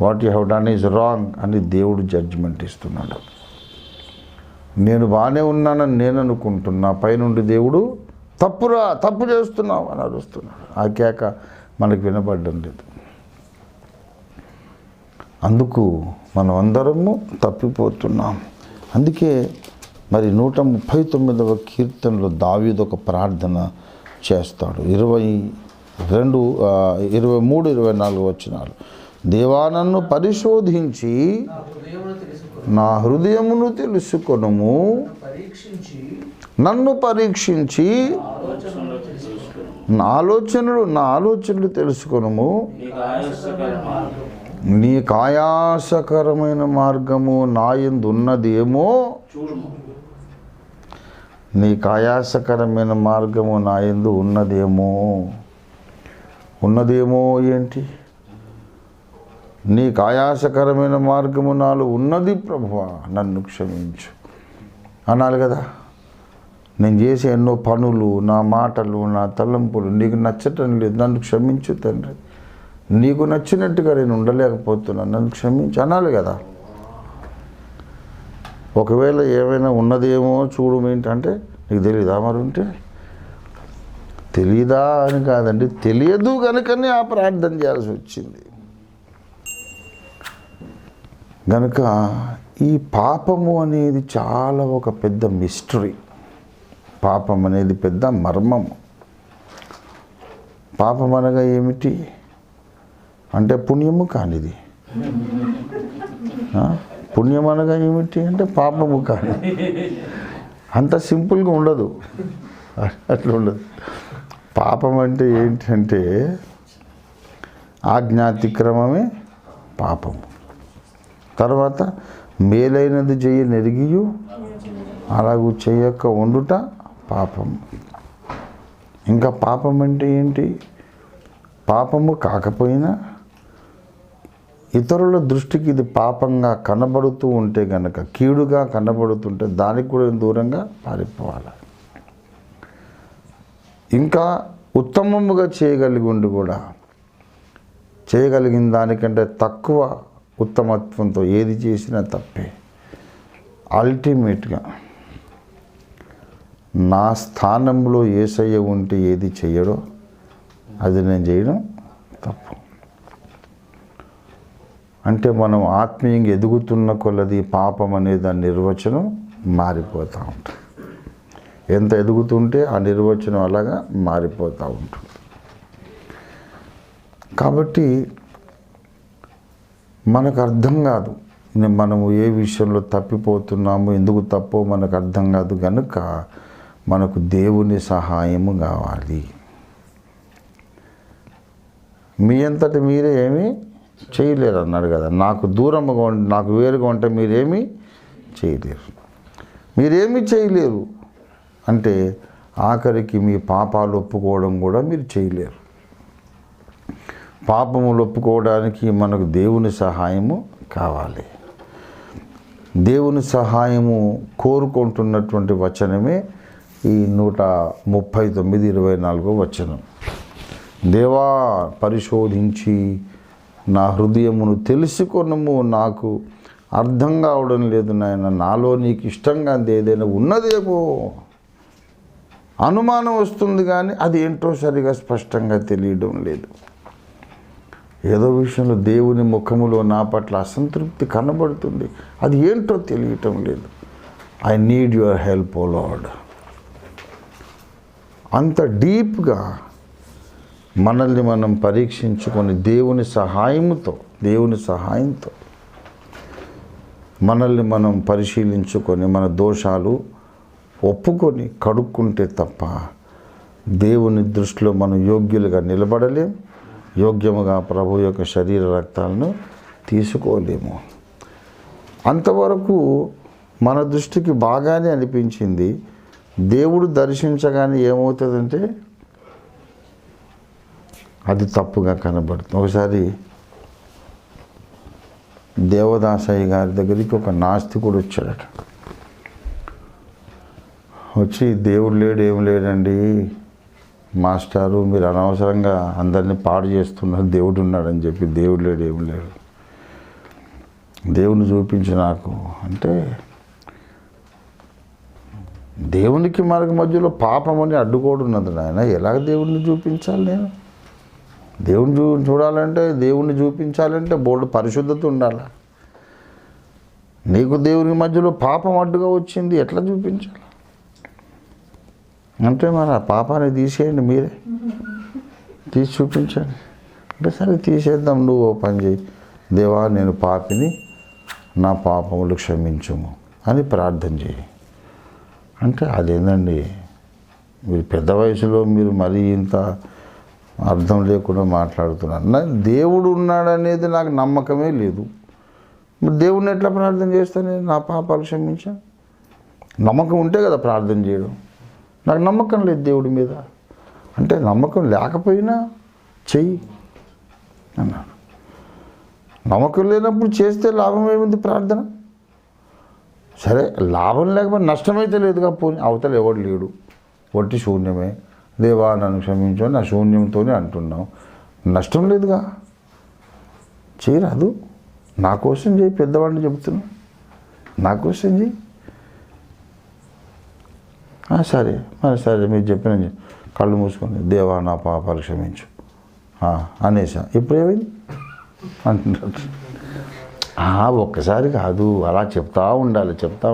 what you have done is wrong అని దేవుడు జడ్జిమెంట్ ఇస్తున్నాడు. నేను బాగానే ఉన్నానని నేను అనుకుంటున్నా, పైనుండి దేవుడు తప్పురా, తప్పు చేస్తున్నావు అని అరుస్తున్నాడు. ఆ కేక మనకు వినపడడం లేదు. అందుకు మనం అందరము తప్పిపోతున్నాం. అందుకే మరి 139వ కీర్తనలో దావీదు ఒక ప్రార్థన చేస్తాడు. 23, 24 వచనాలు. దేవా నన్ను పరిశోధించి నా హృదయమును తెలుసుకొనుము, నన్ను పరీక్షించి నా ఆలోచనలు తెలుసుకొనుము. నీకు ఆయాసకరమైన మార్గము నా యందు ఉన్నదేమో, నీకు ఆయాసకరమైన మార్గము నా యందు ఉన్నదేమో ఏంటి? నీకు ఆయాసకరమైన మార్గము నాలో ఉన్నది ప్రభువా, నన్ను క్షమించు అనాలి కదా. నేను చేసే ఎన్నో పనులు, నా మాటలు, నా తలంపులు నీకు నచ్చటం లేదు, నన్ను క్షమించు తండ్రి. నీకు నచ్చినట్టుగా నేను ఉండలేకపోతున్నాను, నన్ను క్షమించు అనాలి కదా. ఒకవేళ ఏమైనా ఉన్నదేమో చూడు ఏంటంటే, నీకు తెలీదా మరి ఉంటే? తెలీదా అని కాదండి, తెలియదు కనుకనే ఆ ప్రార్థన చేయాల్సి వచ్చింది. కనుక ఈ పాపము అనేది చాలా ఒక పెద్ద మిస్టరీ. పాపం అనేది పెద్ద మర్మము. పాపం అనగా ఏమిటి అంటే పుణ్యము కానిది. పుణ్యం అనగా ఏమిటి అంటే పాపము కాని. అంత సింపుల్గా ఉండదు, అట్లా ఉండదు. పాపం అంటే ఏంటంటే ఆజ్ఞాతిక్రమమే పాపము. తర్వాత మేలైనది నెరిగియు అలాగూ చేయక ఉండుట పాపం. ఇంకా పాపం అంటే ఏంటి? పాపము కాకపోయినా ఇతరుల దృష్టికి ఇది పాపంగా కనబడుతూ ఉంటే గనక, కీడుగా కనబడుతుంటే దానికి కూడా దూరంగా పారిపోవాలి. ఇంకా ఉత్తమముగా చేయగలిగి ఉండి కూడా చేయగలిగిన దానికంటే తక్కువ ఉత్తమత్వంతో ఏది చేసినా తప్పే. అల్టిమేట్గా నా స్థానంలో యేసయ్య ఉంటే ఏది చెయ్యడో అది నేను చేయడం తప్పు. అంటే మనం ఆత్మీయంగా ఎదుగుతున్న కొలది పాపం అనే దాని నిర్వచనం మారిపోతూ ఉంటుంది. ఎంత ఎదుగుతుంటే ఆ నిర్వచనం అలాగా మారిపోతూ ఉంటుంది. కాబట్టి మనకు అర్థం కాదు మనము ఏ విషయంలో తప్పిపోతున్నాము, ఎందుకు తప్పో మనకు అర్థం కాదు. కనుక మనకు దేవుని సహాయము కావాలి. మీ అంతటి మీరే ఏమీ చేయలేరు అన్నాడు కదా. నాకు దూరంగా నాకు వేరుగా ఉంటే మీరేమీ చేయలేరు. మీరేమీ చేయలేరు అంటే ఆఖరికి మీ పాపాలు ఒప్పుకోవడం కూడా మీరు చేయలేరు. పాపములు ఒప్పుకోవడానికి మనకు దేవుని సహాయము కావాలి. దేవుని సహాయము కోరుకుంటున్నటువంటి వచనమే ఈ 139:24 వచనం. దేవా, పరిశోధించి నా హృదయమును తెలుసుకొనుము, నాకు అర్థం కావడం లేదు నాయన, నాలో నీకు ఇష్టంగా ఏదైనా ఉన్నదేమో. అనుమానం వస్తుంది కానీ అది ఏంటో సరిగా స్పష్టంగా తెలియడం లేదు. ఏదో విషయంలో దేవుని ముఖములో నా పట్ల అసంతృప్తి కనబడుతుంది, అది ఏంటో తెలియటం లేదు. I need your help O Lord. అంత డీప్గా మనల్ని మనం పరీక్షించుకొని దేవుని సహాయంతో మనల్ని మనం పరిశీలించుకొని మన దోషాలు ఒప్పుకొని కడుక్కుంటే తప్ప దేవుని దృష్టిలో మనం యోగ్యులుగా నిలబడలేం, యోగ్యముగా ప్రభు యొక్క శరీర రక్తాలను తీసుకోలేము. అంతవరకు మన దృష్టికి బాగానే అనిపించింది. దేవుడు దర్శించగానే ఏమవుతుందంటే అది తప్పుగా కనబడుతుంది. ఒకసారి దేవదాసయ్య గారి దగ్గరికి ఒక నాస్తికుడు వచ్చాడట. వచ్చి దేవుడు లేడు, ఏం లేడండి మాస్టారు, మీరు అనవసరంగా అందరినీ పాడు చేస్తున్నారు, దేవుడు ఉన్నాడని చెప్పి. దేవుడు లేడు, ఏం లేడు, దేవుని చూపించి నాకు అంటే, దేవునికి మనకి మధ్యలో పాపం అని అడ్డుకోడున్నది నాయన. ఎలాగ దేవుడిని చూపించాలి? నేను దేవుని చూడాలంటే, దేవుణ్ణి చూపించాలంటే బోర్డు పరిశుద్ధత ఉండాలి. నీకు దేవుని మధ్యలో పాపం అడ్డుగా వచ్చింది, ఎట్లా చూపించాలి అంటే, మరి ఆ పాపాన్ని తీసేయండి, మీరే తీసి చూపించండి అంటే, సరే తీసేద్దాం, నువ్వు ఓ పని చేయి, దేవా నేను పాపిని, నా పాపములు క్షమించుము అని ప్రార్థన చేయి అంటే, అదేందండి మీరు పెద్ద వయసులో మీరు మరీ ఇంత అర్థం లేకుండా మాట్లాడుతున్నాను. దేవుడు ఉన్నాడనేది నాకు నమ్మకమే లేదు. దేవుడిని ఎట్లా ప్రార్థన చేస్తాను? నా పాపాలు క్షమించాను. నమ్మకం ఉంటే కదా ప్రార్థన చేయడం. నాకు నమ్మకం లేదు దేవుడి మీద అంటే, నమ్మకం లేకపోయినా చెయ్యి అన్నాడు. నమ్మకం లేనప్పుడు చేస్తే లాభం ఏముంది ప్రార్థన? సరే, లాభం లేకపోతే నష్టమైతే లేదుగా. పోనీ అవతల ఎవడు లేడు, ఒట్టి శూన్యమే. దేవా నన్ను క్షమించు, నా శూన్యంతోనే అంటున్నావు, నష్టం లేదుగా, చేయరాదు. నా కోసం చేయి, పెద్దవాడిని చెబుతున్నా, నా కోసం చేయి. సరే మరి సరే, మీరు చెప్పిన కళ్ళు మూసుకొని దేవా నా పాపాలు క్షమించు అనేసా. ఇప్పుడు ఏమైంది అంటున్నారు. ఒక్కసారి కాదు, అలా చెప్తా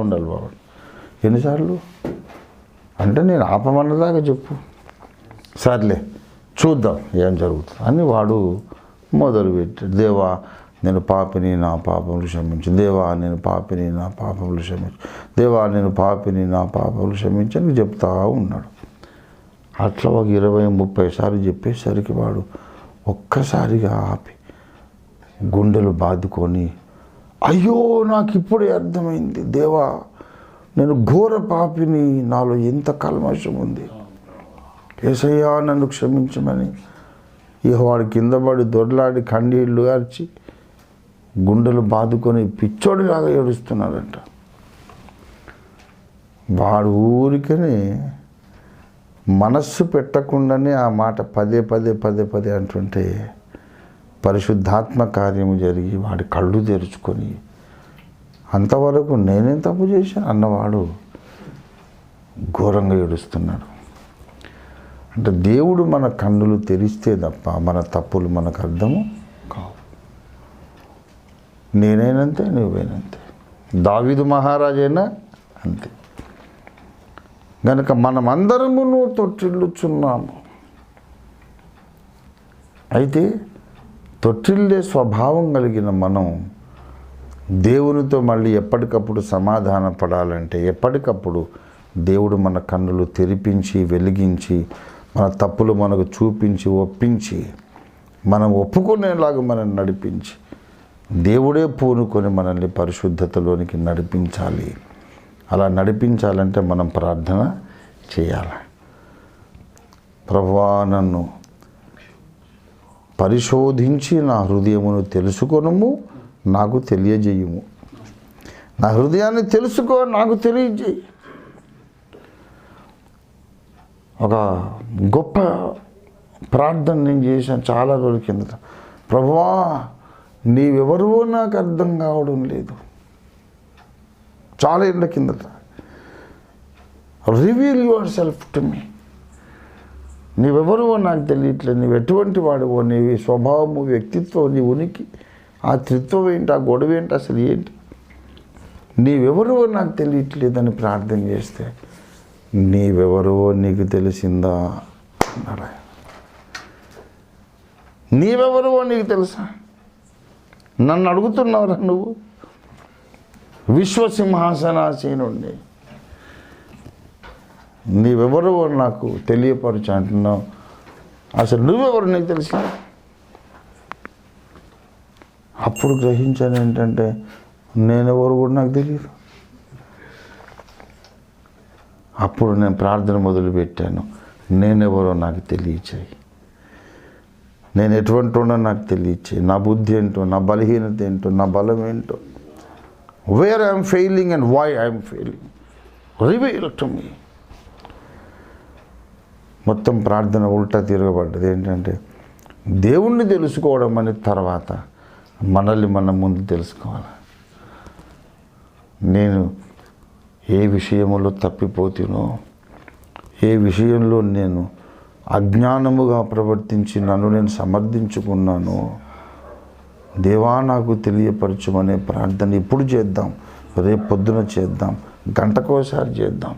ఉండాలి బాబు. ఎన్నిసార్లు అంటే, నేను ఆపమన్నదాకా చెప్పు, సర్లే చూద్దాం ఏం జరుగుతుంది అని వాడు మొదలుపెట్టాడు. దేవా నేను పాపిని, నా పాపములు క్షమించు, దేవా నేను పాపిని, నా పాపములు క్షమించు, దేవా నేను పాపిని, నా పాపములు క్షమించు అని చెప్తా ఉన్నాడు. అట్లా ఒక 20-30 సార్లు చెప్పేసరికి వాడు ఒక్కసారిగా ఆపి గుండెలు బాదుకొని, అయ్యో నాకు ఇప్పుడే అర్థమైంది, దేవా నేను ఘోర పాపిని, నాలో ఎంత కల్మషం ఉంది, యేసయ్యా నన్ను క్షమించమని వాడు కింద పడి దొరలాడి కన్నీళ్ళు గార్చి గుండెలు బాదుకొని పిచ్చోడిలాగా ఏడుస్తున్నాడంట. వాడు ఊరికనే మనస్సు పెట్టకుండానే ఆ మాట పదే అంటుంటే పరిశుద్ధాత్మ కార్యము జరిగి వాడి కళ్ళు తెరుచుకొని, అంతవరకు నేనేం తప్పు చేశాను అన్నవాడు ఘోరంగా ఏడుస్తున్నాడు. అంటే దేవుడు మన కన్నులు తెరిస్తే తప్ప మన తప్పులు మనకు అర్థము కావు. నేనైనంతే, నువ్వేనంతే, దావీదు మహారాజైనా అంతే. గనుక మనమందరమును తొట్టిల్లుచున్నాము. అయితే తొట్టిల్లే స్వభావం కలిగిన మనం దేవునితో మళ్ళీ ఎప్పటికప్పుడు సమాధాన పడాలంటే, ఎప్పటికప్పుడు దేవుడు మన కన్నులు తెరిపించి వెలిగించి మన తప్పులు మనకు చూపించి ఒప్పించి మనం ఒప్పుకునేలాగా మనల్ని నడిపించి, దేవుడే పూనుకొని మనల్ని పరిశుద్ధతలోనికి నడిపించాలి. అలా నడిపించాలంటే మనం ప్రార్థన చేయాలి. ప్రభువా నన్ను పరిశోధించి నా హృదయమును తెలుసుకొనుము, నాకు తెలియజేయుము. నా హృదయాన్ని తెలుసుకో, నాకు తెలియజేయి. ఒక గొప్ప ప్రార్థన నేను చేశాను చాలా రోజుల కిందట. ప్రభువా, నీవెవరో నాకు అర్థం కావడం లేదు. చాలా ఏళ్ళ కిందట. Reveal your self to me. నీవెవరో నాకు తెలియట్లేదు. నీవు ఎటువంటి వాడివో, నీ స్వభావము, వ్యక్తిత్వం, నీ ఉనికి, ఆ త్రిత్వం ఏంటి, ఆ గొడవ ఏంటి, అసలు ఏంటి, నీవెవరో నాకు తెలియట్లేదని ప్రార్థన చేస్తే, నీవెవరో నీకు తెలిసిందా అన్నాడు. నీవెవరో నీకు తెలుసా? నన్ను అడుగుతున్నావురా నువ్వు? విశ్వసింహాసనాసీనుణ్ణి నీవెవరో నాకు తెలియపరచు అంటున్నావు. అసలు నువ్వెవరు నీకు తెలిసి? అప్పుడు గ్రహించాను ఏంటంటే, నేనెవరు కూడా నాకు తెలియదు. అప్పుడు నేను ప్రార్థన మొదలుపెట్టాను. నేనెవరో నాకు తెలియచేయి, నేను ఎటువంటి ఉండో నాకు తెలియచేయి, నా బుద్ధి ఏంటో, నా బలహీనత ఏంటో, నా బలం ఏంటో, where I'm failing and why I'm failing, reveal to me. మొత్తం ప్రార్థన ఉల్టా తిరగబడ్డది. ఏంటంటే, దేవుణ్ణి తెలుసుకోవడం అనే తర్వాత మనల్ని మనం ముందు తెలుసుకోవాలి. నేను ఏ విషయంలో తప్పిపోతునో, ఏ విషయంలో నేను అజ్ఞానముగా ప్రవర్తించి నన్ను నేను సమర్థించుకున్నాను, దేవా నాకు తెలియపరచమనే ప్రార్థన ఇప్పుడు చేద్దాం, రేపు పొద్దున చేద్దాం, గంటకోసారి చేద్దాం,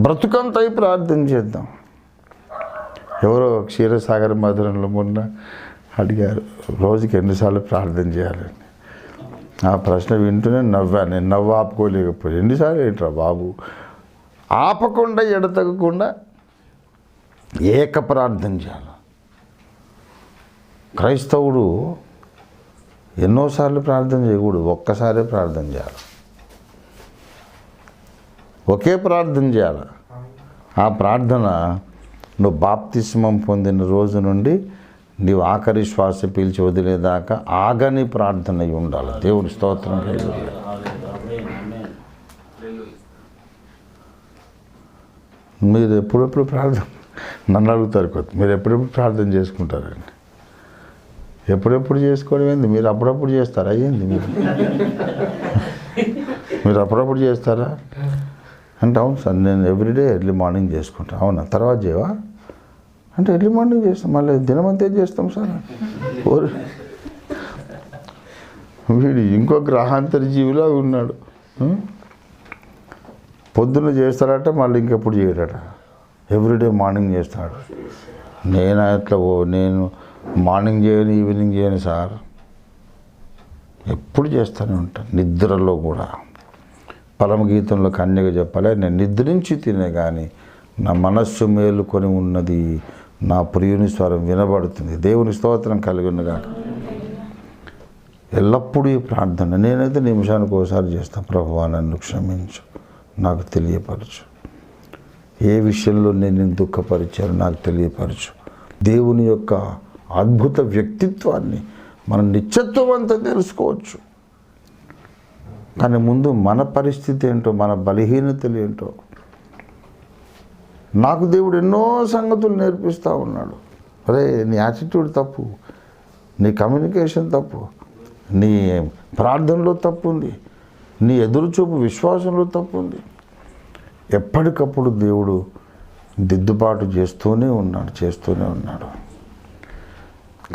బ్రతుకంతా ప్రార్థన చేద్దాం. ఎవరో క్షీరసాగర మధురంలో మొన్న అడిగారు, రోజుకి ఎన్నిసార్లు ప్రార్థన చేయాలని. ఆ ప్రశ్న వింటూనే నవ్వాను. నేను నవ్వు ఆపుకోలేకపోయాను. ఎన్నిసార్లు ఏంట్రా బాబు? ఆపకుండా ఎడతగకుండా ఏక ప్రార్థన చేయాలి. క్రైస్తవుడు ఎన్నోసార్లు ప్రార్థన చేయకూడదు, ఒక్కసారే ప్రార్థన చేయాలి. ఒకే ప్రార్థన చేయాలి. ఆ ప్రార్థన నువ్వు బాప్తిస్మం పొందిన రోజు నుండి నీవు ఆఖరి శ్వాస పీల్చి వదిలేదాకా ఆగని ప్రార్థన అయి ఉండాలి. దేవుని స్తోత్రం కలిగి. మీరు ఎప్పుడెప్పుడు ప్రార్థన, నన్ను అడుగుతారు కొత్త, మీరు ఎప్పుడెప్పుడు ప్రార్థన చేసుకుంటారండి? ఎప్పుడెప్పుడు చేసుకోవడం ఏంది? మీరు అప్పుడప్పుడు చేస్తారా? అయ్యింది మీరు అప్పుడప్పుడు చేస్తారా అంటే, అవును సార్ నేను ఎవ్రీడే ఎర్లీ మార్నింగ్ చేసుకుంటాను. అవునా, తర్వాత చేయవా అంటే, ఎర్లీ మార్నింగ్ చేస్తాం, మళ్ళీ దినమంతే చేస్తాం సార్. వీడు ఇంకో గ్రహాంతర జీవిలా ఉన్నాడు. పొద్దున్న చేస్తారట, మళ్ళీ ఇంకెప్పుడు చేయడట. ఎవ్రీడే మార్నింగ్ చేస్తాడు. నేను అట్లా నేను మార్నింగ్ చేయను, ఈవినింగ్ చేయను సార్, ఎప్పుడు చేస్తూనే ఉంటాను. నిద్రలో కూడా పరమగీతంలో కన్యగా చెప్పాలి, నేను నిద్రించి తినే కానీ నా మనస్సు మేలుకొని ఉన్నది, నా ప్రియుని స్వరం వినబడుతుంది. దేవుని స్తోత్రం కలిగినగా ఎల్లప్పుడూ ఈ ప్రార్థన నేనైతే నిమిషానికి ఒకసారి చేస్తాను. ప్రభువా నన్ను క్షమించు, నాకు తెలియపరచు, ఏ విషయంలో నేను దుఃఖపరిచాను నాకు తెలియపరచు. దేవుని యొక్క అద్భుత వ్యక్తిత్వాన్ని మనం నిత్యత్వం అంతా తెలుసుకోవచ్చు. కానీ ముందు మన పరిస్థితి ఏంటో, మన బలహీనతలు ఏంటో. నాకు దేవుడు ఎన్నో సంగతులు నేర్పిస్తూ ఉన్నాడు. అరే నీ యాటిట్యూడ్ తప్పు, నీ కమ్యూనికేషన్ తప్పు, నీ ప్రార్థనలో తప్పు ఉంది, నీ ఎదురుచూపు విశ్వాసంలో తప్పు ఉంది. ఎప్పటికప్పుడు దేవుడు దిద్దుబాటు చేస్తూనే ఉన్నాడు.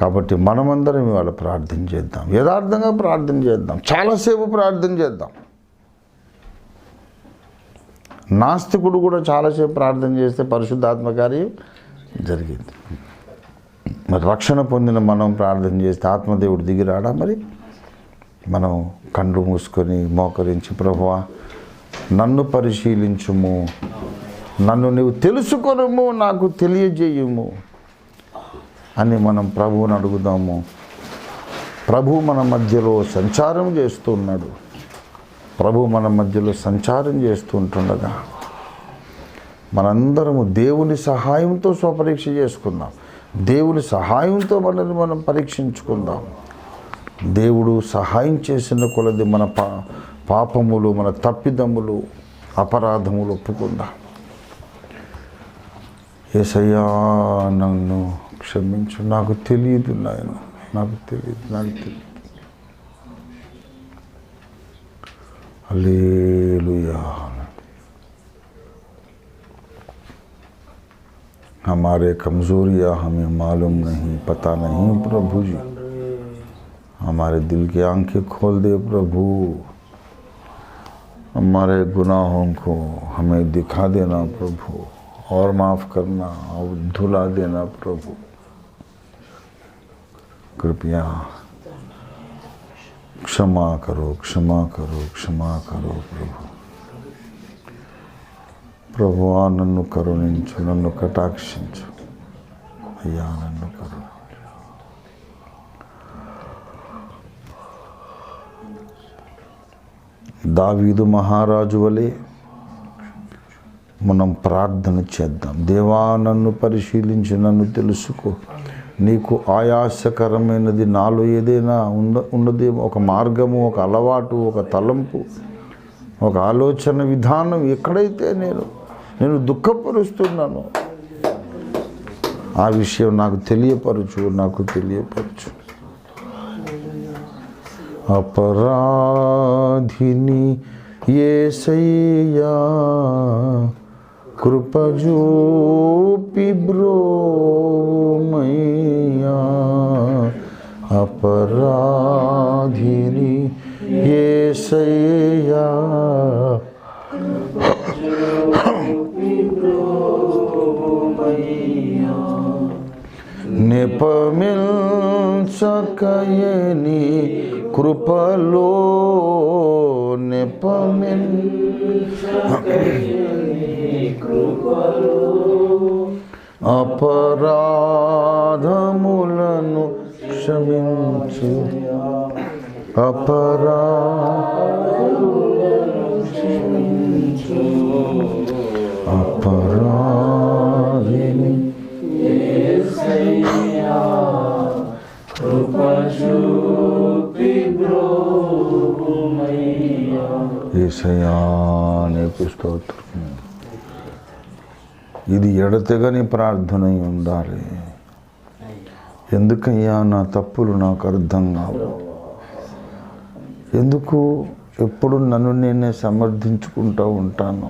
కాబట్టి మనమందరం ఇవాళ ప్రార్థన చేద్దాం, యథార్థంగా ప్రార్థన చేద్దాం, చాలాసేపు ప్రార్థన చేద్దాం. నాస్తికుడు కూడా చాలాసేపు ప్రార్థన చేస్తే పరిశుద్ధాత్మ కార్యం జరిగింది. మరి రక్షణ పొందిన మనం ప్రార్థన చేస్తే ఆత్మదేవుడు దిగిరాడా? మరి మనం కళ్ళు మూసుకొని మోకరించి, ప్రభువా నన్ను పరిశీలించుము, నన్ను నీవు తెలుసుకొనుము, నాకు తెలియజేయుము అని మనం ప్రభువుని అడుగుదాము. ప్రభు మన మధ్యలో సంచారం చేస్తున్నాడు. ప్రభు మన మధ్యలో సంచారం చేస్తుంటుండగా మనందరము దేవుని సహాయంతో స్వపరీక్ష చేసుకుందాం. దేవుని సహాయంతో మనల్ని మనం పరీక్షించుకుందాం. దేవుడు సహాయం చేసిన కొలది మన పాపములు, మన తప్పిదములు, అపరాధములు ఒప్పుకుందాం. యేసయ్యా నన్ను క్షమించు, నాకు తెలియదు నాయన, నాకు తెలియదు. హల్లెలూయా. हमारे कमज़ोरियाँ हमें मालूम नहीं, पता नहीं प्रभु जी, हमारे दिल की आंखें खोल दे प्रभु, हमारे गुनाहों को हमें दिखा देना प्रभु, और माफ़ करना और धुला देना प्रभु. कृपया क्षमा करो, क्षमा करो, क्षमा करो प्रभु. ప్రభువా నన్ను కరుణించు, నన్ను కటాక్షించు అయ్యా, నన్ను కరుణించు. దావీదు మహారాజు వలె మనం ప్రార్థన చేద్దాం. దేవా నన్ను పరిశీలించి నన్ను తెలుసుకో, నీకు ఆయాసకరమైనది నాలో ఏదైనా ఉన్నదేమో, ఒక మార్గము, ఒక అలవాటు, ఒక తలంపు, ఒక ఆలోచన విధానం ఎక్కడైతే నేను దుఃఖపరుస్తున్నాను, ఆ విషయం నాకు తెలియపరచు. అపరాధిని యేసయ్యా, కృప చూపి బ్రోవమయ్యా. అపరాధిని యేసయ్యా, నెపమిల్చకయని కృపలో, అపరాధములను క్షమించు, అపరాధిని యేసయ్యా నీకు స్తోత్రం. ఇది ఎడతెగని ప్రార్థన ఉండాలి. ఎందుకయ్యా నా తప్పులు నాకు అర్థం కావు? ఎందుకు ఎప్పుడు నన్ను నేనే సమర్థించుకుంటూ ఉంటాను?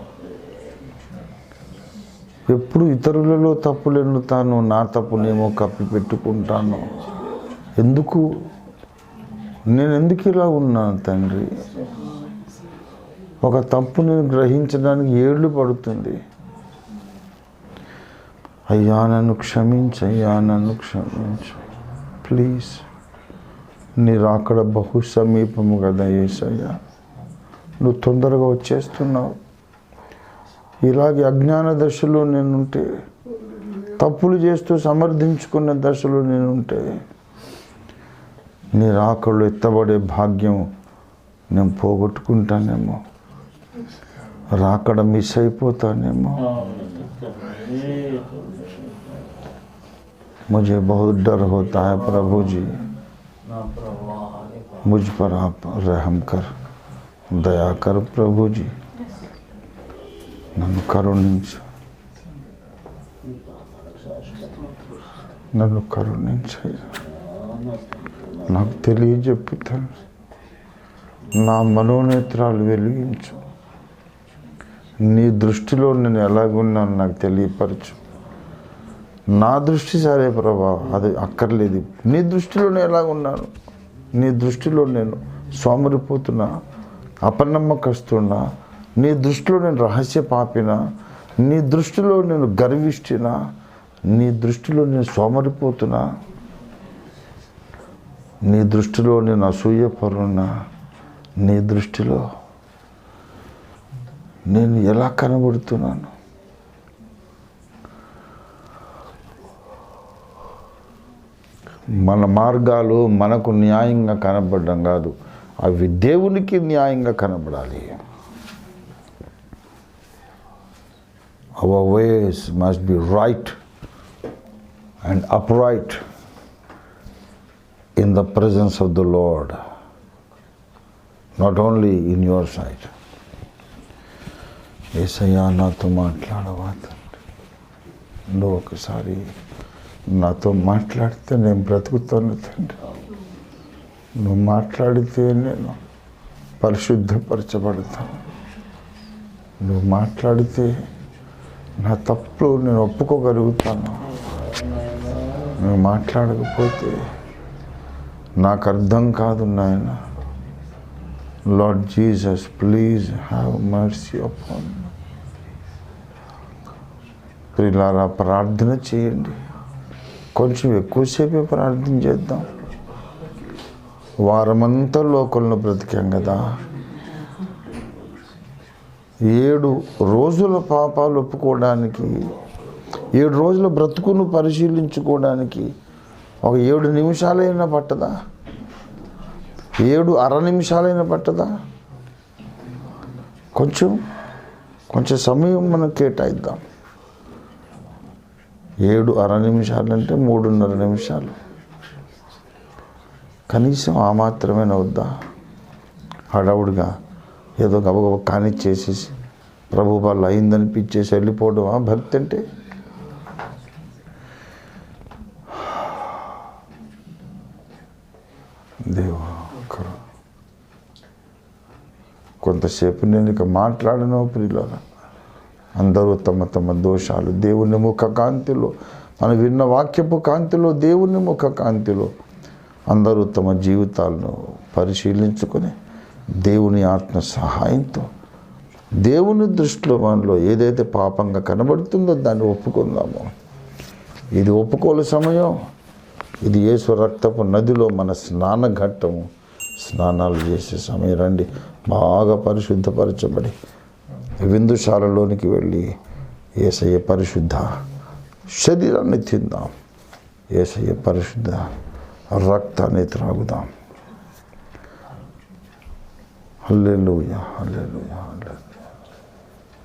ఎప్పుడు ఇతరులలో తప్పులు ఎన్నుతాను, నా తప్పునేమో కప్పిపెట్టుకుంటాను. ఎందుకు ఇలా ఉన్నాను తండ్రి? ఒక తప్పు నేను గ్రహించడానికి ఏళ్ళు పడుతుంది. అయ్యా నన్ను క్షమించు, అయ్యా నన్ను క్షమించు ప్లీజ్. నీ రాకడ బహు సమీపము కదా యేసయ్యా, నువ్వు తొందరగా వచ్చేస్తున్నావు. ఇలాగే అజ్ఞాన దశలో నేనుంటే, తప్పులు చేస్తూ సమర్థించుకున్న దశలో నేనుంటే, నీ రాకడలో ఎత్తబడే భాగ్యం నేను పోగొట్టుకుంటానేమో, రాకడ మిస్ అయిపోతానేమో. मुझे बहुत डर होता है प्रभु जी, मुझ पर आप रहम कर, दया कर प्रभु जी, నన్ను కరుణించు, నన్ను కరుణించయ్యా. నాకు తెలియజెప్పు తండ్రి, నా మనోనేత్రాలు వెలిగించు. నీ దృష్టిలో నేను ఎలాగున్నాను నాకు తెలియపరచు. నా దృష్టి సరే ప్రభా, అది అక్కర్లేదు. నీ దృష్టిలో నేను ఎలాగున్నాను? నీ దృష్టిలో నేను సోమరిపోతున్నా, అపనమ్మకస్తున్నా? నీ దృష్టిలో నేను రహస్య పాపినా? నీ దృష్టిలో నేను గర్విష్ఠినా? నీ దృష్టిలో నేను సోమరిపోతున్నా? నీ దృష్టిలో నేను అసూయపరున్నా? నీ దృష్టిలో నేను ఎలా కనబడుతున్నాను? మన మార్గాలు మనకు న్యాయంగా కనబడడం కాదు, అవి దేవునికి న్యాయంగా కనబడాలి. Our ways must be right and upright in the presence of the Lord, not only in your sight. యేసయ్యా నాతో మాట్లాడవా తండ్రి, నువ్వు ఒకసారి నాతో మాట్లాడితే నేను బ్రతుకుతాను తండ్రి. నువ్వు మాట్లాడితే నేను పరిశుద్ధపరచబడతాను. నువ్వు మాట్లాడితే నా తప్పులు నేను ఒప్పుకోగలుగుతాను. నువ్వు మాట్లాడకపోతే నాకు అర్థం కాదు నాయన. Lord Jesus, please have mercy upon me. ప్రియులారా, ప్రార్థన చేయండి. కొంచెం ఎక్కువసేపే ప్రార్థన చేద్దాం. వారమంతా లోకంలో బ్రతికాం కదా. 7 రోజుల పాపాలు ఒప్పుకోవడానికి, 7 రోజుల బ్రతుకును పరిశీలించుకోవడానికి ఒక 7 నిమిషాలైనా పట్టదా? 7 అర నిమిషాలైనా పట్టదా? కొంచెం సమయం మనం కేటాయిద్దాం. 7 అర నిమిషాలంటే 3.5 నిమిషాలు. కనీసం ఆ మాత్రమే వద్దా? హడావుడిగా ఏదో గబగబ కానిచ్చేసేసి ప్రభు వాళ్ళు అయిందనిపించేసి వెళ్ళిపోవడం భక్తి అంటే? దేవా, కొంతసేపు నేను ఇక మాట్లాడను ప్రియులారా. అందరూ తమ తమ దోషాలు దేవుని ముఖ కాంతిలో, మనం విన్న వాక్యపు కాంతిలో, దేవుని ముఖ కాంతిలో అందరూ తమ జీవితాలను పరిశీలించుకొని దేవుని ఆత్మ సహాయంతో దేవుని దృష్టిలో మనలో ఏదైతే పాపంగా కనబడుతుందో దాన్ని ఒప్పుకుందాము. ఇది ఒప్పుకోలే సమయం. ఇది యేసు రక్తపు నదిలో మన స్నానఘట్టము. స్నానాలు చేసే సమయం. రండి, బాగా పరిశుద్ధపరచబడి విందుశాలలోనికి వెళ్ళి యేసయ్య పరిశుద్ధ శరీరాన్ని తిందాం. యేసయ్య పరిశుద్ధ రక్తాన్ని త్రాగుదాం. హల్లెలూయా, హల్లెలూయా, హల్లెలూయా.